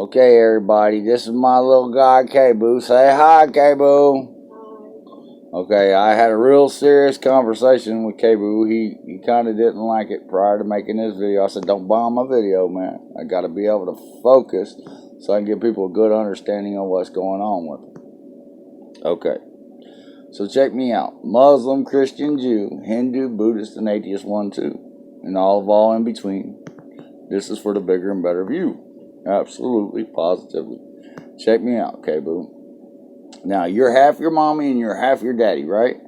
Okay, everybody, this is my little guy, K-Boo. Say hi, K-Boo. Okay, I had a real serious conversation with K-Boo. He kind of didn't like it prior to making this video. I said, don't bomb my video, man. I got to be able to focus so I can give people a good understanding of what's going on with them. Okay, so check me out. Muslim, Christian, Jew, Hindu, Buddhist, and atheist, one, too. And all in between. This is for the bigger and better view. Absolutely, positively. Check me out, K-Boo. Now, you're half your mommy and you're half your daddy, right?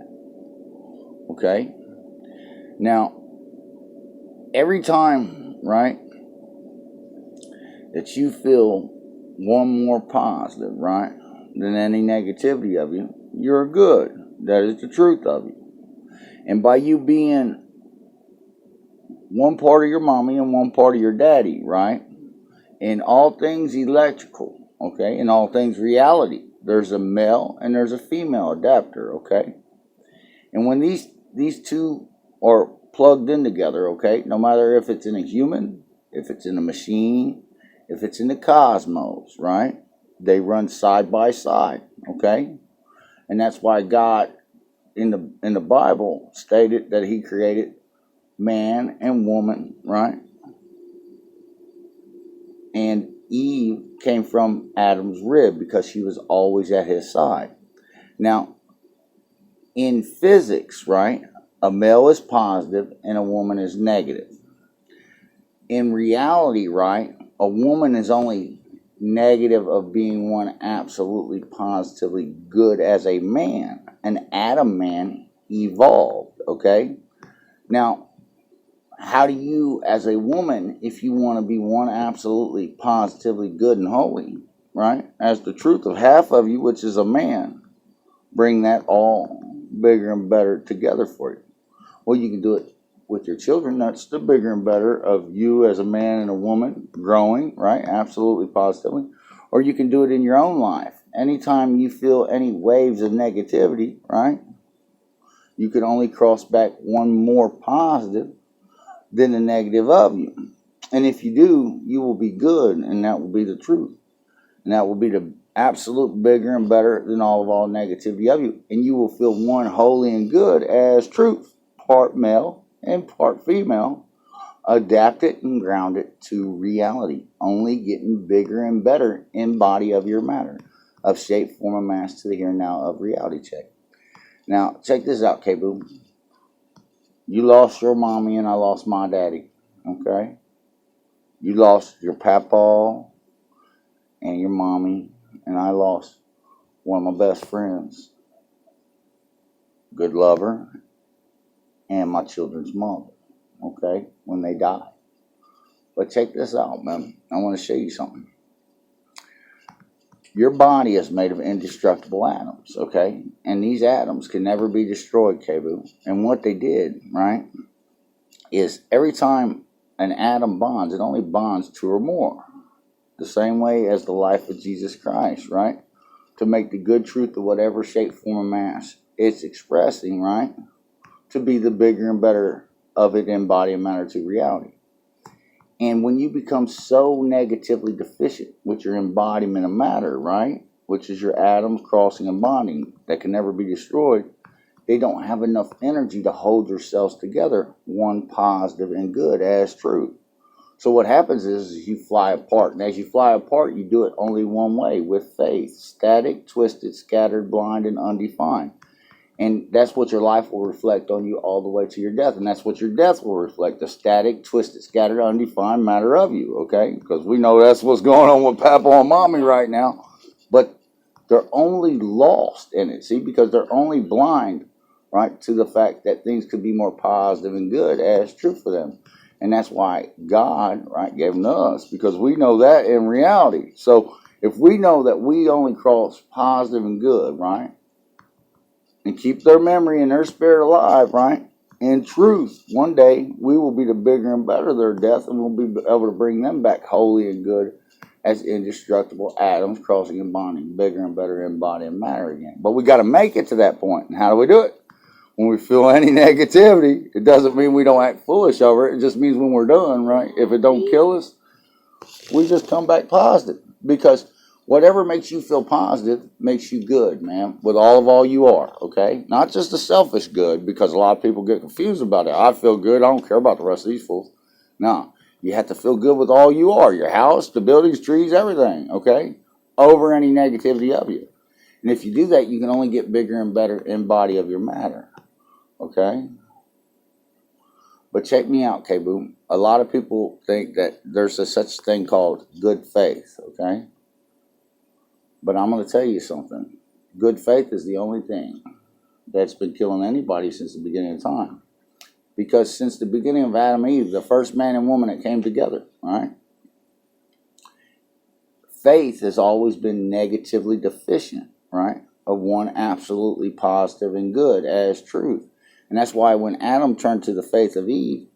Okay. Now, every time, right, that you feel one more positive, right, than any negativity of you, you're good. That is the truth of you. And by you being one part of your mommy and one part of your daddy, right, in all things electrical, okay, in all things reality, there's a male and there's a female adapter, okay? And when these two are plugged in together, okay, no matter if it's in a human, if it's in a machine, if it's in the cosmos, right? They run side by side, okay? And that's why God in the Bible stated that he created man and woman, right? And Eve came from Adam's rib because she was always at his side. Now, in physics, right, a male is positive and a woman is negative. In reality, right, a woman is only negative of being one absolutely positively good as a man. An Adam man evolved, okay? Now, how do you, as a woman, if you want to be one absolutely positively good and holy, right, as the truth of half of you, which is a man, bring that all bigger and better together for you? Well, you can do it with your children. That's the bigger and better of you as a man and a woman growing, right, absolutely positively. Or you can do it in your own life. Anytime you feel any waves of negativity, right, you can only cross back one more positive than the negative of you. And if you do, you will be good, and that will be the truth. And that will be the absolute bigger and better than all negativity of you. And you will feel one holy and good as truth, part male and part female, adapted and grounded to reality, only getting bigger and better in body of your matter, of shape, form, and mass to the here and now of reality check. Now, check this out, K-Boo. You lost your mommy and I lost my daddy, okay? You lost your papa and your mommy, and I lost one of my best friends, good lover, and my children's mother, okay, when they died. But check this out, man. I want to show you something. Your body is made of indestructible atoms, okay? And these atoms can never be destroyed, K-Boo. And what they did, right, is every time an atom bonds, it only bonds two or more. The same way as the life of Jesus Christ, right? To make the good truth of whatever shape, form, or mass it's expressing, right? To be the bigger and better of it in body and matter to reality. And when you become so negatively deficient with your embodiment of matter, right, which is your atoms crossing and bonding that can never be destroyed, they don't have enough energy to hold yourselves together, one positive and good as truth. So what happens is you fly apart. And as you fly apart, you do it only one way, with faith. Static, twisted, scattered, blind, and undefined. And that's what your life will reflect on you all the way to your death. And that's what your death will reflect, the static, twisted, scattered, undefined matter of you, okay? Because we know that's what's going on with Papa and Mommy right now. But they're only lost in it, see, because they're only blind, right, to the fact that things could be more positive and good as true for them. And that's why God, right, gave them to us, because we know that in reality. So if we know that we only cross positive and good, right, and keep their memory and their spirit alive, right, in truth, one day we will be the bigger and better of their death, and we'll be able to bring them back holy and good as indestructible atoms crossing and bonding, bigger and better in body and matter again. But we got to make it to that point. And how do we do it? When we feel any negativity, it doesn't mean we don't act foolish over it. It just means when we're done, right? If it don't kill us, we just come back positive. Because whatever makes you feel positive makes you good, man, with all you are, okay? Not just a selfish good, because a lot of people get confused about it. I feel good, I don't care about the rest of these fools. No, you have to feel good with all you are, your house, the buildings, trees, everything, okay? Over any negativity of you. And if you do that, you can only get bigger and better in body of your matter, okay? But check me out, K-Boom. A lot of people think that there's a such thing called good faith, okay? But I'm going to tell you something. Good faith is the only thing that's been killing anybody since the beginning of time. Because since the beginning of Adam and Eve, the first man and woman that came together, right? Faith has always been negatively deficient, right? Of one absolutely positive and good as truth. And that's why when Adam turned to the faith of Eve,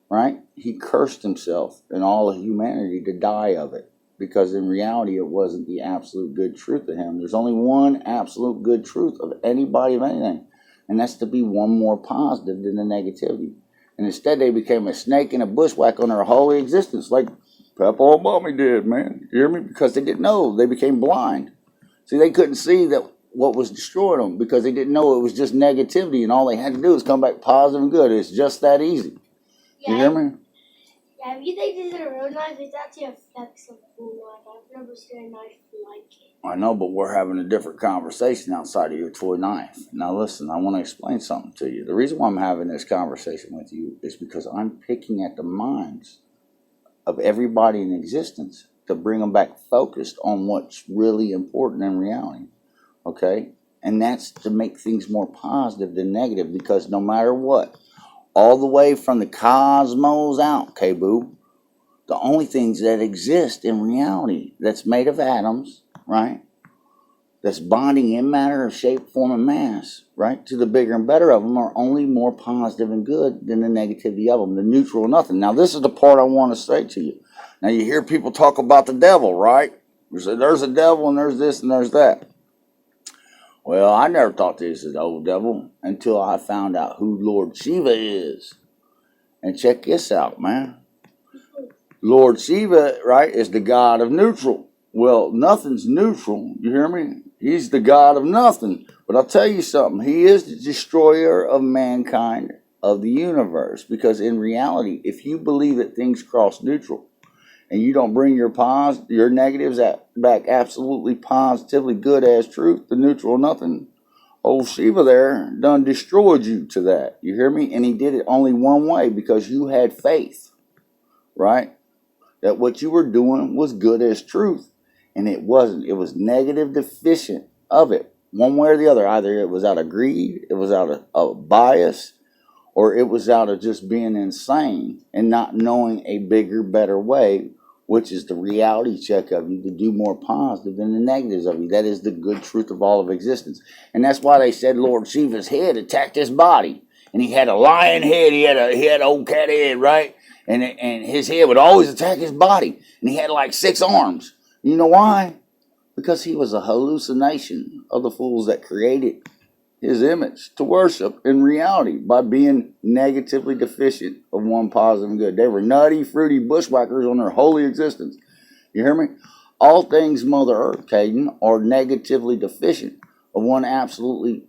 right? He cursed himself and all of humanity to die of it. Because in reality, it wasn't the absolute good truth of him. There's only one absolute good truth of anybody, of anything. And that's to be one more positive than the negativity. And instead, they became a snake and a bushwhack on their holy existence, like Papa and Mommy did, man. You hear me? Because they didn't know. They became blind. See, they couldn't see that what was destroying them because they didn't know it was just negativity. And all they had to do was come back positive and good. It's just that easy. You hear me? Yeah, if you think this is a real knife, it actually affects a full knife. I've never seen a knife like it. I know, but we're having a different conversation outside of your toy knife. Now listen, I want to explain something to you. The reason why I'm having this conversation with you is because I'm picking at the minds of everybody in existence to bring them back focused on what's really important in reality. Okay? And that's to make things more positive than negative, because no matter what, all the way from the cosmos out, K-Boo, the only things that exist in reality that's made of atoms, right, that's bonding in matter of shape, form, and mass, right, to the bigger and better of them are only more positive and good than the negativity of them, the neutral nothing. Now, this is the part I want to say to you. Now, you hear people talk about the devil, right? You say, there's a devil and there's this and there's that. Well, I never thought this was the old devil until I found out who Lord Shiva is. And check this out, man. Lord Shiva, right, is the god of neutral. Well, nothing's neutral. You hear me? He's the god of nothing. But I'll tell you something. He is the destroyer of mankind, of the universe. Because in reality, if you believe that things cross neutral, and you don't bring your negatives back absolutely positively good as truth, the neutral nothing, old Shiva there done destroyed you to that. You hear me? And he did it only one way, because you had faith, right? That what you were doing was good as truth. And it wasn't. It was negative deficient of it. One way or the other. Either it was out of greed, it was out of bias, or it was out of just being insane and not knowing a bigger, better way, which is the reality check of you to do more positive than the negatives of you. That is the good truth of all of existence. And that's why they said Lord Shiva's head attacked his body. And he had a lion head, he had an old cat head, right? And his head would always attack his body. And he had like 6 arms. You know why? Because he was a hallucination of the fools that created his image to worship in reality by being negatively deficient of one positive and good. They were nutty, fruity bushwhackers on their holy existence. You hear me? All things Mother Earth, Caden, are negatively deficient of one absolutely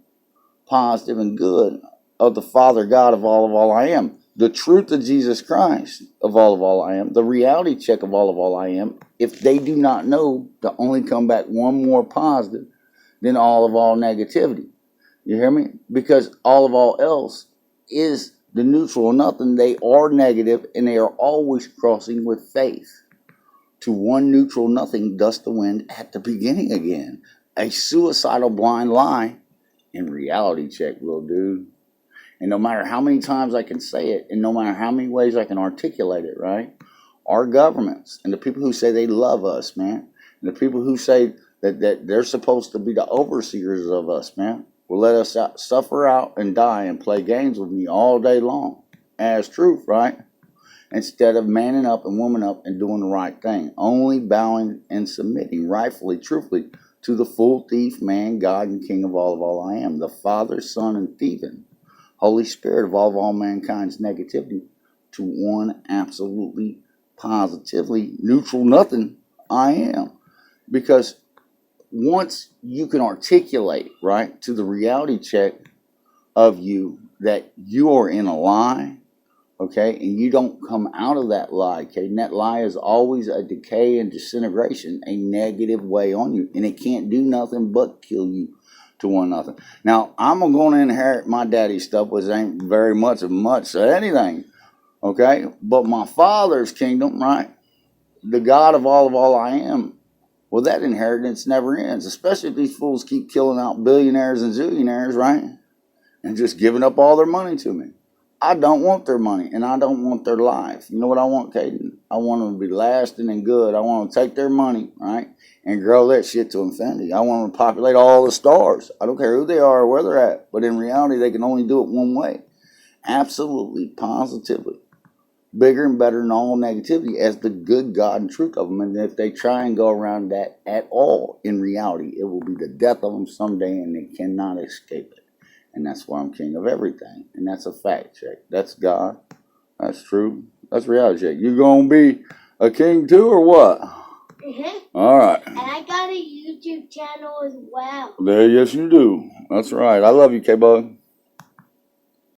positive and good of the Father God of all I am. The truth of Jesus Christ of all I am. The reality check of all I am. If they do not know to only come back one more positive than all negativity. You hear me? Because all else is the neutral nothing. They are negative and they are always crossing with faith. To one neutral nothing, dust the wind at the beginning again. A suicidal blind lie in reality check, little dude. And no matter how many times I can say it, and no matter how many ways I can articulate it, right? Our governments and the people who say they love us, man, and the people who say that they're supposed to be the overseers of us, man, will let us suffer out and die and play games with me all day long as truth, right? Instead of manning up and woman up and doing the right thing, only bowing and submitting rightfully, truthfully, to the full thief, man, God, and King of all I am, the Father, Son, and thieving Holy Spirit of all mankind's negativity, to one absolutely, positively neutral nothing, I am. Because once you can articulate, right, to the reality check of you that you are in a lie, okay, and you don't come out of that lie, okay, and that lie is always a decay and disintegration, a negative way on you, and it can't do nothing but kill you to one another. Now, I'm going to inherit my daddy's stuff, which ain't very much of anything, okay, but my father's kingdom, right, the God of all I am, well, that inheritance never ends, especially if these fools keep killing out billionaires and zillionaires, right, and just giving up all their money to me. I don't want their money, and I don't want their life. You know what I want, Caden? I want them to be lasting and good. I want them to take their money, right, and grow that shit to infinity. I want them to populate all the stars. I don't care who they are or where they're at, but in reality, they can only do it one way. Absolutely, positively. Bigger and better than all negativity as the good God and truth of them. And if they try and go around that at all, in reality, it will be the death of them someday, and they cannot escape it. And that's why I'm king of everything. And that's a fact check. That's God. That's true. That's reality check. You gonna be a king too, or what? All right. And I got a YouTube channel as well. Yes, you do. That's right. I love you, K-Bug.